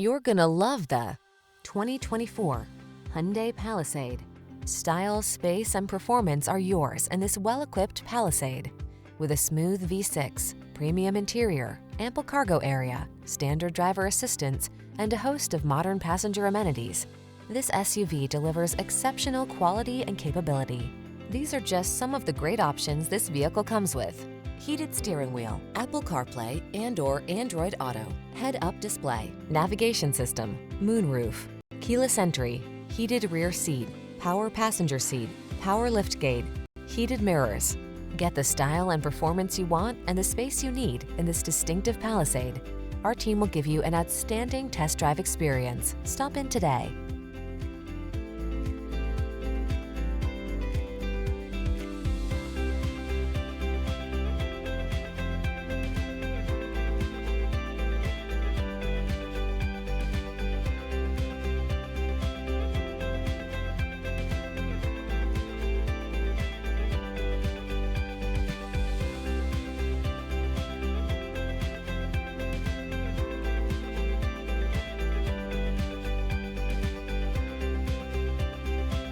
You're gonna love the 2024 Hyundai Palisade. Style, space, and performance are yours in this well-equipped Palisade. With a smooth V6, premium interior, ample cargo area, standard driver assistance, and a host of modern passenger amenities, this SUV delivers exceptional quality and capability. These are just some of the great options this vehicle comes with: heated steering wheel, Apple CarPlay and/or Android Auto, head-up display, navigation system, moonroof, keyless entry, heated rear seat, power passenger seat, power liftgate, heated mirrors. Get the style and performance you want and the space you need in this distinctive Palisade. Our team will give you an outstanding test drive experience. Stop in today.